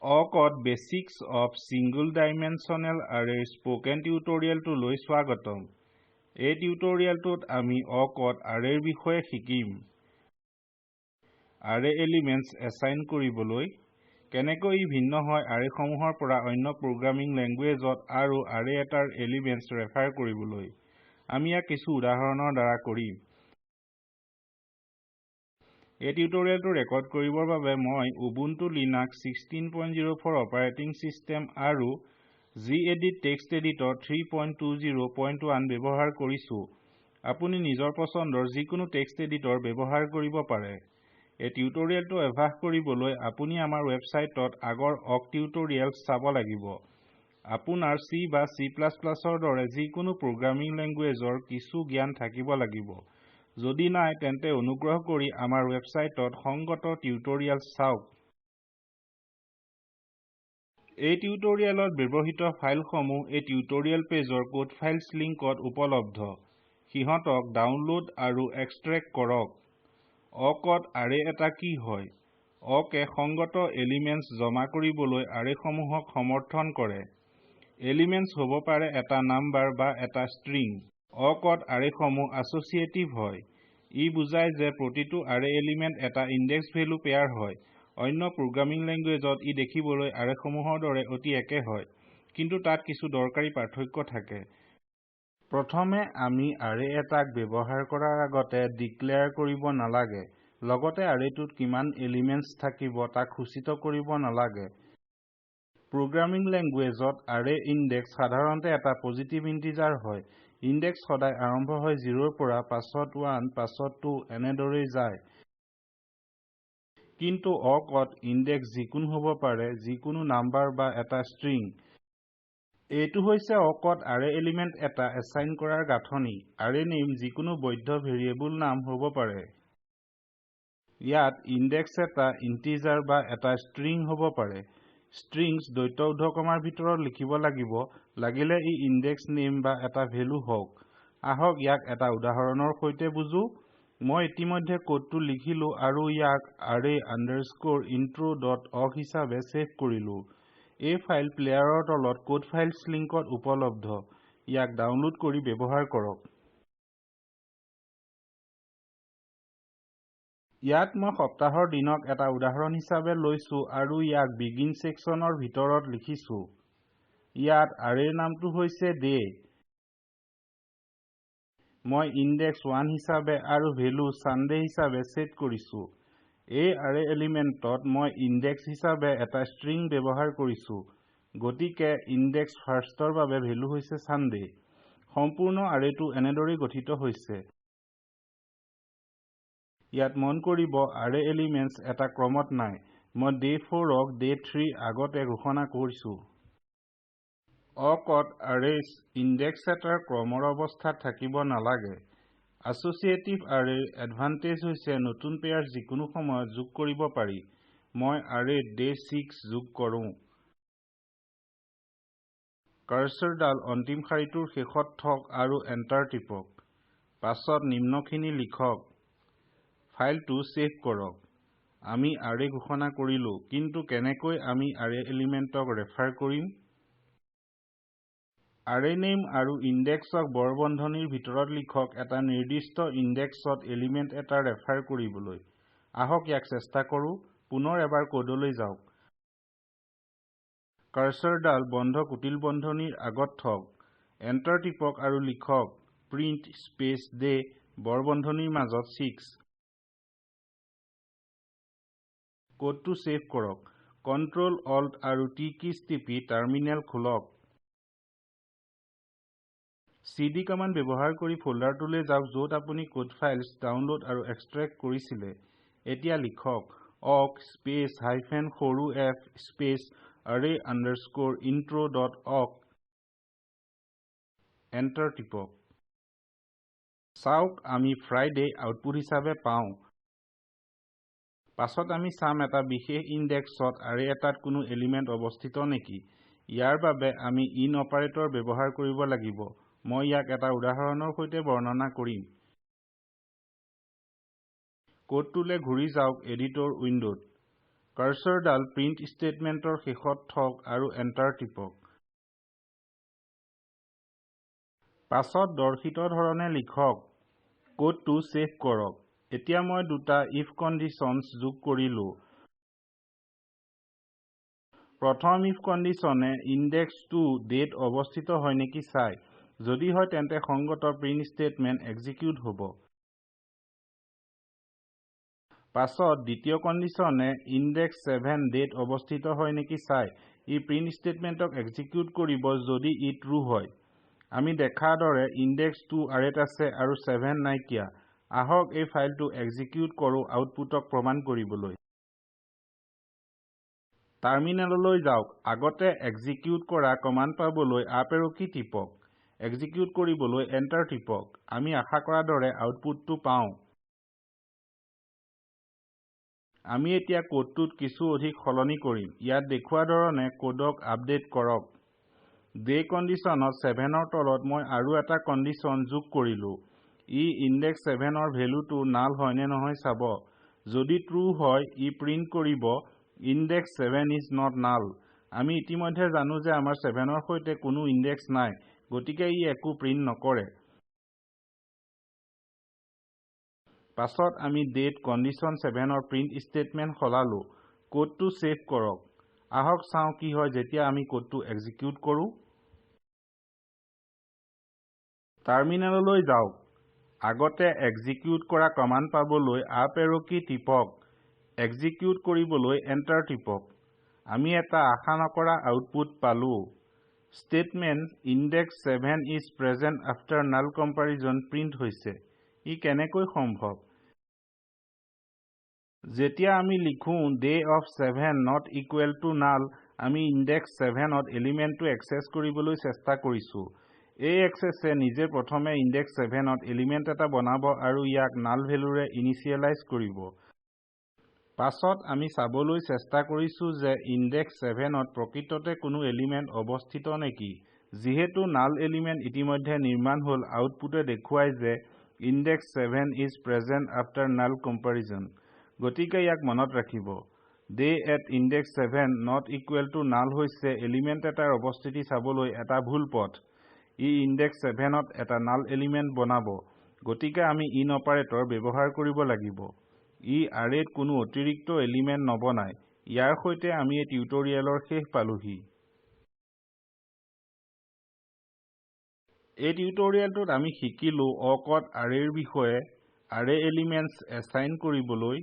Awkward Basics of Single Dimensional Array Spoken Tutorial to Loi Swagatam. এই টিউটোৰিয়েলটোত আমি awkward array বিষয়ে শিকিম। Array elements assign কৰিবলৈ কেনেকৈ ভিন্ন হয় array সমূহৰ পৰা অন্য programming languageত আৰু array এটাৰ elements refer কৰিবলৈ আমি ইয়াক কিছু উদাহৰণৰ দ্বাৰা কৰিম। এই টিউটোৰিয়েলটো ৰেকৰ্ড কৰিবৰ বাবে মই Ubuntu Linux 16.04 অপাৰেটিং সিস্টেম আৰু gedit টেক্সট এডিটৰ 3.20.1 ব্যৱহাৰ কৰিছো। আপুনি নিজৰ পছন্দৰ যিকোনো টেক্সট এডিটৰ ব্যৱহাৰ কৰিব পাৰে। এই টিউটোৰিয়েলটো অভ্যাস কৰিবলৈ আপুনি আমাৰ ৱেবছাইটত আগৰ awk টিউটোৰিয়েলছ চাব লাগিব। আপোনাৰ C বা C++ৰ দৰে যিকোনো প্ৰগ্ৰামিং লেংগুৱেজৰ কিছু জ্ঞান থাকিব লাগিব। যদি নাই তেন্তে অনুগ্ৰহ কৰি আমাৰ ৱেবছাইটত সংগত টিউটোৰিয়েল চাওক। এই টিউটোৰিয়েলত ব্যৱহৃত ফাইলসমূহ এই টিউটোৰিয়েল পেজৰ কোড ফাইলছ লিংকত উপলব্ধ। সিহঁতক ডাউনলোড আৰু এক্সট্ৰেক্ট কৰক। awkward array এটা কি হয়? awk এ সংগত এলিমেন্টছ জমা কৰিবলৈ arrayসমূহক সমৰ্থন কৰে। এলিমেন্টছ হ'ব পাৰে এটা নাম্বাৰ বা এটা ষ্ট্ৰিং। awkward arrayসমূহ associative হয়। ই বুজায় যে প্ৰতিটো array element এটা index value pair হয়। অন্য programming languageত ই দেখিবলৈ arrayসমূহৰ দৰে অতি একে হয়, কিন্তু তাত কিছু দৰকাৰী পাৰ্থক্য থাকে। প্ৰথমে আমি array এটাক ব্যৱহাৰ কৰাৰ আগতে declare কৰিব নালাগে। লগতে arrayটোত কিমান elements থাকিব তাক ঘোষিত কৰিব নালাগে। Programming languageত array index সাধাৰণতে এটা positive integer হয়। Index সদায় আৰম্ভ হয় 0ৰ পৰা পাছত 1 পাছত 2 এনেদৰেই যায়। কিন্তু awkত index যিকোনো হ'ব পাৰে, যিকোনো নাম্বাৰ বা এটা string। এইটো হৈছে awkত array element এটা assign কৰাৰ গাঁথনি। array name যিকোনো বৈধ ভেৰিয়েবল নাম হ'ব পাৰে। ইয়াত index এটা integer বা এটা string হ'ব পাৰে। strings দ্বৈত উদ্ধকমাৰ ভিতৰত লিখিব লাগিব, লাগিলে ই index name বা এটা ভেলু হওক। আহক ইয়াক এটা উদাহৰণৰ সৈতে বুজো। মই ইতিমধ্যে কোডটো লিখিলো আৰু ইয়াক array_intro.awk হিচাপে সেভ কৰিলো। এই ফাইল প্লেয়াৰৰ তলত কোড ফাইলছ লিংকত উপলব্ধ। ইয়াক ডাউনলোড কৰি ব্যৱহাৰ কৰক। ইয়াত মই সপ্তাহৰ দিনক এটা উদাহৰণ হিচাপে লৈছো আৰু ইয়াক begin sectionৰ ভিতৰত লিখিছো। ইয়াত arrayৰ নামটো হৈছে day। মই index 1 হিচাপে আৰু ভেলু Sunday হিচাপে সেট কৰিছো। এই array elementত মই index হিচাপে এটা string ব্যৱহাৰ কৰিছো। গতিকে index firstৰ বাবে ভেলু হৈছে Sunday। সম্পূৰ্ণ arrayটো এনেদৰেই গঠিত হৈছে। ইয়াত মন কৰিব array elements এটা ক্ৰমত নাই। মই day 4ক day 3 আগতে ঘোষণা কৰিছো। awkত arrays index এটাৰ ক্ৰমৰ অৱস্থাত থাকিব নালাগে। associative arrayৰ এডভান্টেজ হৈছে নতুন পেয়াৰ যিকোনো সময়ত যোগ কৰিব পাৰি। মই arrayত day 6 যোগ কৰোঁ। কাৰ্চৰডাল অন্তিম শাৰীটোৰ শেষত থওক আৰু এণ্টাৰ টিপক। পাছত নিম্নখিনি লিখক। ফাইলটো সেভ কৰক। আমি array ঘোষণা কৰিলো, কিন্তু কেনেকৈ আমি array elementক ৰেফাৰ কৰিম? array name আৰু indexক বৰবন্ধনীৰ ভিতৰত লিখক এটা নিৰ্দিষ্ট indexত এলিমেন্ট এটা ৰেফাৰ কৰিবলৈ। আহক ইয়াক চেষ্টা কৰো। পুনৰ এবাৰ কোডলৈ যাওক। কাৰ্চৰডাল বন্ধ কুটিল বন্ধনীৰ আগত থওক। এণ্টাৰ টিপক আৰু লিখক print space day বৰবন্ধনীৰ মাজত 6। কোডটো সেভ কৰক। Ctrl Alt আৰু T কীজ টিপি টাৰ্মিনেল খোলক। cd কমাণ্ড ব্যৱহাৰ কৰি ফোল্ডাৰটোলৈ যাওক য'ত আপুনি কোড ফাইলছ ডাউনলোড আৰু এক্সট্ৰেক্ট কৰিছিলে। এতিয়া লিখক awk স্পেচ সৰু f স্পেচ array_intro.awk। এণ্টাৰ টিপক। চাওক আমি Friday আউটপুট হিচাপে পাওঁ। পাছত আমি চাম এটা বিশেষ ইনডেক্সত array এটাত কোনো এলিমেন্ট অৱস্থিত নেকি। ইয়াৰ বাবে আমি in অপাৰেটৰ ব্যৱহাৰ কৰিব লাগিব। মই ইয়াক এটা উদাহৰণৰ সৈতে বৰ্ণনা কৰিম। কোডটোলৈ ঘূৰি যাওক এডিটৰ উইণ্ডোত। কাৰ্চৰডাল প্ৰিণ্ট ষ্টেটমেণ্টৰ শেষত থওক আৰু এণ্টাৰ টিপক। পাছত দৰ্শিত ধৰণে লিখক, কোডটো ছেভ কৰক। এতিয়া মই দুটা ইফ কণ্ডিশ্যনছ যোগ কৰিলো। প্ৰথম ইফ কণ্ডিশ্যনে ইনডেক্স 2 ডেট অৱস্থিত হয় নেকি চাই। যদি হয় তেন্তে সংগত প্ৰিণ্ট ষ্টেটমেণ্ট এক্সিকিউট হ'ব। পাছত দ্বিতীয় কণ্ডিশ্যনে ইনডেক্স 7 ডেট অৱস্থিত হয় নেকি চাই। ই প্ৰিণ্ট ষ্টেটমেণ্টক এক্সিকিউট কৰিব যদি ই ট্ৰু হয়। আমি দেখাৰ দৰে ইনডেক্স 2 আৰেত আছে আৰু 7 নাইকিয়া। আহক এই ফাইলটো এক্সিকিউট কৰোঁ আউটপুটক প্ৰমাণ কৰিবলৈ। টাৰ্মিনেললৈ যাওক। আগতে এক্সিকিউট কৰা কমাণ্ড পাবলৈ আপ এৰো কী টিপক। এক্সিকিউট কৰিবলৈ এণ্টাৰ টিপক। আমি আশা কৰাৰ দৰে আউটপুটটো পাওঁ। আমি এতিয়া কোডটোত কিছু অধিক সলনি কৰিম। ইয়াত দেখুওৱা ধৰণে কোডক আপডেট কৰক। ডে কণ্ডিশ্যনত 7ৰ তলত মই আৰু এটা কণ্ডিশ্যন যোগ কৰিলো। ই ইনডেক্স 7ৰ ভেলুটো নাল হয় নে নহয় চাব। যদি ট্ৰু হয় ই প্ৰিণ্ট কৰিব ইনডেক্স 7 ইজ নট নাল। আমি ইতিমধ্যে জানো যে আমাৰ 7ৰ সৈতে কোনো ইনডেক্স নাই, গতিকে ই একো প্ৰিণ্ট নকৰে। পাছত আমি ডেট কণ্ডিশ্যন 7ৰ প্ৰিণ্ট ষ্টেটমেণ্ট সলালো। কোডটো ছেভ কৰক। আহক চাওঁ কি হয় যেতিয়া আমি কোডটো এক্সিকিউট কৰোঁ। টাৰ্মিনেললৈ যাওক। আগতে এক্সিকিউট কৰা কমাণ্ড পাবলৈ আপ এৰো কী টিপক। এক্সিকিউট কৰিবলৈ এণ্টাৰ টিপক। আমি এটা আশা নকৰা আউটপুট পালো। Statement index 7 is present after নাল কম্পাৰিজন প্ৰিণ্ট হৈছে। ই কেনেকৈ সম্ভৱ? যেতিয়া আমি লিখোঁ day of 7 not equal to নাল, আমি ইনডেক্স 7ত এলিমেণ্টটো এক্সেছ কৰিবলৈ চেষ্টা কৰিছো। এই এক্সেছে নিজে প্ৰথমে ইনডেক্স 7ত এলিমেণ্ট এটা বনাব আৰু ইয়াক নাল ভেলুৰে ইনিচিয়েলাইজ কৰিব। পাছত আমি চাবলৈ চেষ্টা কৰিছো যে ইনডেক্স 7ত প্ৰকৃততে কোনো এলিমেণ্ট অৱস্থিত নেকি। যিহেতু নাল এলিমেণ্ট ইতিমধ্যে নিৰ্মাণ হ'ল, আউটপুটে দেখুৱায় যে ইনডেক্স 7 ইজ প্ৰেজেণ্ট আফটাৰ নাল কম্পাৰিজন। গতিকে ইয়াক মনত ৰাখিব। Day at index 7 not equal to নাল হৈছে এলিমেণ্ট এটাৰ অৱস্থিতি চাবলৈ এটা ভুল পথ। ই ইনডেক্স 7ত এটা নাল এলিমেণ্ট বনাব। গতিকে আমি ইন অপাৰেটৰ ব্যৱহাৰ কৰিব লাগিব। ই আৰেত কোনো অতিৰিক্ত এলিমেণ্ট নবনায়। ইয়াৰ সৈতে আমি এই টিউটৰিয়েলৰ শেষ পালোহি। এই টিউটৰিয়েলটোত আমি শিকিলো অকড আৰেৰ বিষয়ে, আৰে এলিমেণ্টছ এছাইন কৰিবলৈ,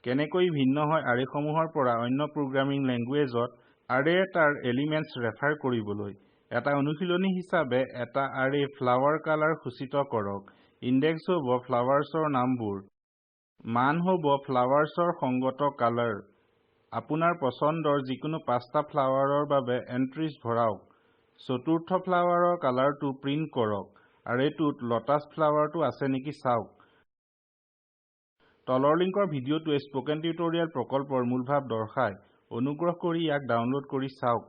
কেনেকৈ ভিন্ন হয় আৰেসমূহৰ পৰা অন্য প্ৰগ্ৰামিং লেংগুৱেজত, আৰে এটাৰ এলিমেণ্টছ ৰেফাৰ কৰিবলৈ। এটা অনুশীলনী হিচাপে এটা আৰে ফ্লাৱাৰ কালাৰ সূচিত কৰক। ইনডেক্স হ'ব ফ্লাৱাৰ্ছৰ নামবোৰ। মান হ'ব ফ্লাৱাৰ্ছৰ সংগত কালাৰ। আপোনাৰ পছন্দৰ যিকোনো 5টা ফ্লাৱাৰৰ বাবে এণ্ট্ৰিজ ভৰাওক। চতুৰ্থ ফ্লাৱাৰৰ কালাৰটো প্ৰিণ্ট কৰক। আৰেটোত লটাছ ফ্লাৱাৰটো আছে নেকি চাওক। তলৰ লিংকৰ ভিডিঅ'টোৱে স্পকেন টিউটৰিয়েল প্ৰকল্পৰ মূল ভাৱ দৰ্শায়। অনুগ্ৰহ কৰি ইয়াক ডাউনলোড কৰি চাওক।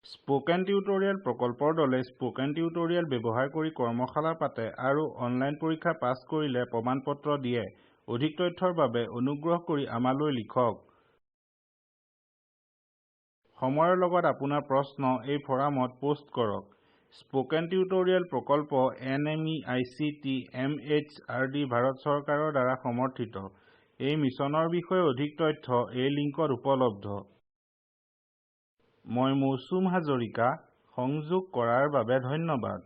স্পকেন টিউটৰিয়েল প্ৰকল্পৰ দলে স্পকেন টিউটৰিয়েল ব্যৱহাৰ কৰি কৰ্মশালা পাতে আৰু অনলাইন পৰীক্ষা পাছ কৰিলে প্ৰমাণপত্ৰ দিয়ে। অধিক তথ্যৰ বাবে অনুগ্ৰহ কৰি আমালৈ লিখক। সময়ৰ লগত আপোনাৰ প্ৰশ্ন এই ফৰামত পোষ্ট কৰক। স্পকেন টিউটৰিয়েল প্ৰকল্প NMEICT MHRD ভাৰত চৰকাৰৰ দ্বাৰা সমৰ্থিত। এই মিছনৰ বিষয়ে অধিক তথ্য এই লিংকত উপলব্ধ। মই মৌচুম হাজৰিকা। সংযোগ কৰাৰ বাবে ধন্যবাদ।